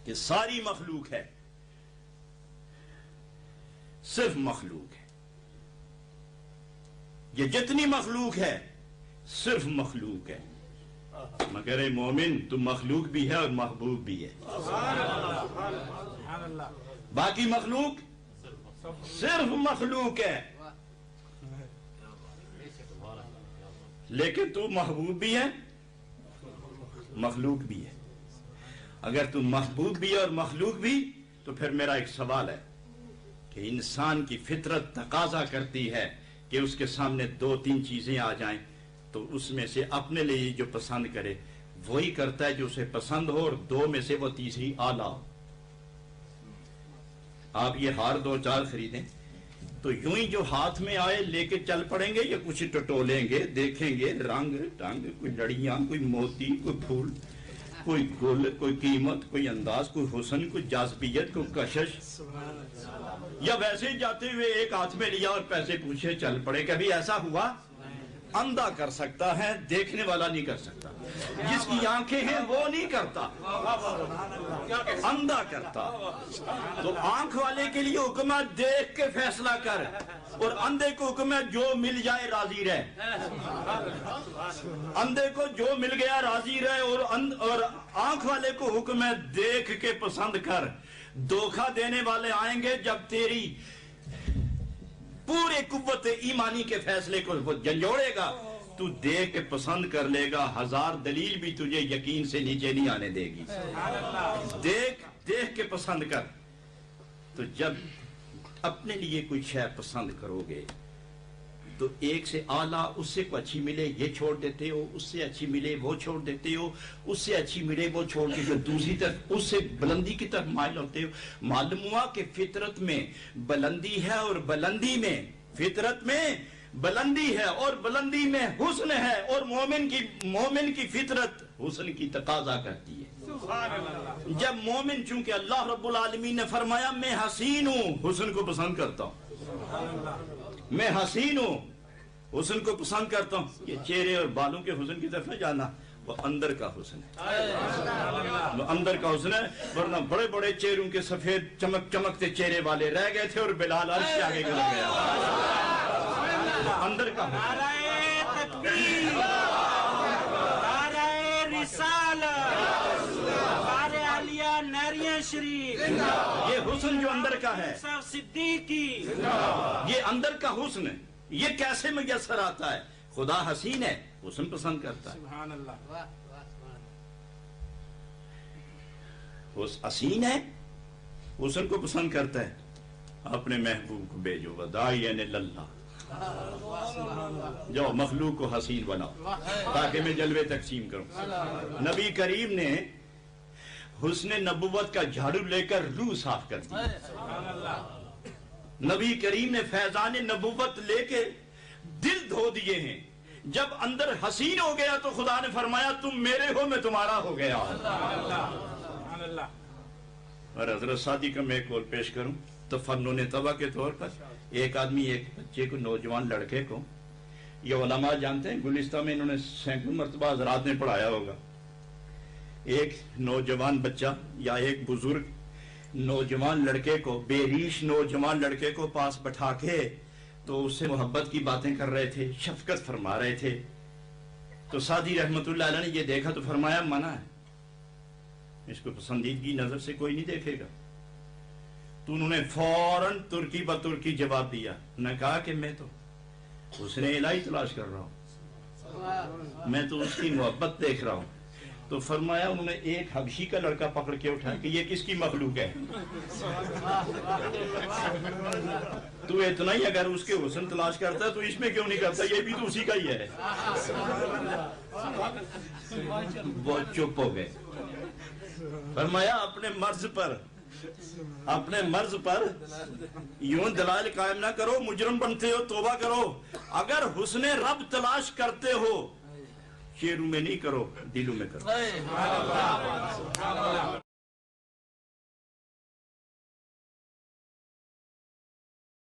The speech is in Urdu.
کہ ساری مخلوق ہے، صرف مخلوق ہے، یہ جتنی مخلوق ہے صرف مخلوق ہے، مگر اے مومن تو مخلوق بھی ہے اور محبوب بھی ہے۔ باقی مخلوق صرف مخلوق ہے، لیکن تو محبوب بھی ہے مخلوق بھی ہے۔ اگر تو محبوب بھی اور مخلوق بھی تو پھر میرا ایک سوال ہے کہ انسان کی فطرت تقاضا کرتی ہے کہ اس کے سامنے 2-3 چیزیں آ جائیں تو اس میں سے اپنے لیے جو پسند کرے وہی کرتا ہے جو اسے پسند ہو، اور 2 میں سے وہ تیسری اعلیٰ ہو۔ آپ یہ ہار 2-4 خریدیں تو یوں ہی جو ہاتھ میں آئے لے کے چل پڑیں گے یا کچھ ٹٹولیں گے، دیکھیں گے رنگ ٹنگ، کوئی لڑیاں، کوئی موتی، کوئی پھول، کوئی گل، کوئی قیمت، کوئی انداز، کوئی حسن، کوئی جاذبیت، کوئی کشش، یا ویسے ہی جاتے ہوئے ایک ہاتھ میں لیا اور پیسے پوچھے چل پڑے۔ کبھی ایسا ہوا؟ اندھا کر سکتا ہے، دیکھنے والا نہیں کر سکتا۔ جس کی آنکھیں ہیں وہ نہیں کرتا، اندھا کرتا۔ تو آنکھ والے کے لیے حکم ہے دیکھ کے فیصلہ کر، اور اندھے کو حکم ہے جو مل جائے راضی رہ۔ اندھے کو جو مل گیا راضی رہ، اور آنکھ والے کو حکم ہے دیکھ کے پسند کر۔ دھوکہ دینے والے آئیں گے جب تیری پورے قوت ایمانی کے فیصلے کو وہ جھنجھوڑے گا، تو دیکھ کے پسند کر لے گا، 1000 دلیل بھی تجھے یقین سے نیچے نہیں آنے دے گی۔ دیکھ کے پسند کر۔ تو جب اپنے لیے کوئی شے پسند کرو گے تو ایک سے اعلیٰ، اس سے کوئی اچھی ملے یہ چھوڑ دیتے ہو، اس سے اچھی ملے وہ چھوڑ دیتے ہو، اس سے اچھی ملے وہ چھوڑ کے جو دوسری طرف اس سے بلندی کی طرف مائل ہوتے ہو۔ معلوم ہوا کہ فطرت میں بلندی ہے، اور بلندی میں فطرت میں بلندی ہے، اور بلندی میں حسن ہے، اور مومن کی فطرت حسن کی تقاضا کرتی ہے۔ جب مومن، چونکہ اللہ رب العالمین نے فرمایا میں حسین ہوں، حسن کو پسند کرتا ہوں، میں حسین ہوں، حسن کو پسند کرتا ہوں، یہ چہرے اور بالوں کے حسن کی طرف نہ جانا، وہ اندر کا حسن ہے، وہ اندر کا حسن ہے۔ ورنہ بڑے بڑے چہروں کے سفید چمکتے چہرے والے رہ گئے تھے اور بلال عرش کے آگے گزر گیا۔ اندر کا حسن، یہ حسن جو اندر کا ہے، یہ اندر کا حسن ہے، یہ کیسے میسر آتا ہے؟ خدا حسین ہے، حسن پسند کرتا ہے۔ سبحان اللہ، حسین ہے، حسن کو پسند کرتا ہے۔ اپنے محبوب کو بھیجو وداعین اللہ، جو مخلوق کو حسین بناؤ تاکہ میں جلوے تقسیم کروں۔ نبی کریم نے حسن نبوت کا جھاڑو لے کر روح صاف کر دی۔ نبی کریم نے فیضان نبوت لے کے دل دھو دیے ہیں۔ جب اندر حسین ہو گیا تو خدا نے فرمایا تم میرے ہو میں تمہارا ہو گیا۔ اور حضرت سعدی کا میں ایک قول پیش کروں تو فنون طبع کے طور پر، ایک آدمی ایک بچے کو، نوجوان لڑکے کو، یہ علماء جانتے ہیں گلستہ میں انہوں نے سینکڑوں مرتبہ حضرات نے پڑھایا ہوگا، ایک نوجوان بچہ یا ایک بزرگ نوجوان لڑکے کو، بے ریش نوجوان لڑکے کو پاس بٹھا کے تو اس سے محبت کی باتیں کر رہے تھے، شفقت فرما رہے تھے۔ تو سعدی رحمت اللہ علیہ نے یہ دیکھا تو فرمایا منع ہے، اس کو پسندیدگی نظر سے کوئی نہیں دیکھے گا۔ تو انہوں نے فوراً ترکی بترکی جواب دیا، نے کہا کہ میں تو اس نے الہی تلاش کر رہا ہوں، میں تو اس کی محبت دیکھ رہا ہوں۔ تو فرمایا انہوں نے ایک حبشی کا لڑکا پکڑ کے اٹھایا کہ یہ کس کی مخلوق ہے؟ تو اتنا ہی اگر اس کے حسن تلاش کرتا ہے تو اس میں کیوں نہیں کرتا؟ یہ بھی تو اسی کا ہی ہے۔ وہ چپ ہو گئے۔ فرمایا اپنے مرض پر یوں دلائل قائم نہ کرو، مجرم بنتے ہو، توبہ کرو۔ اگر حسن رب تلاش کرتے ہو شیروں میں نہیں کرو، دلوں میں کرو۔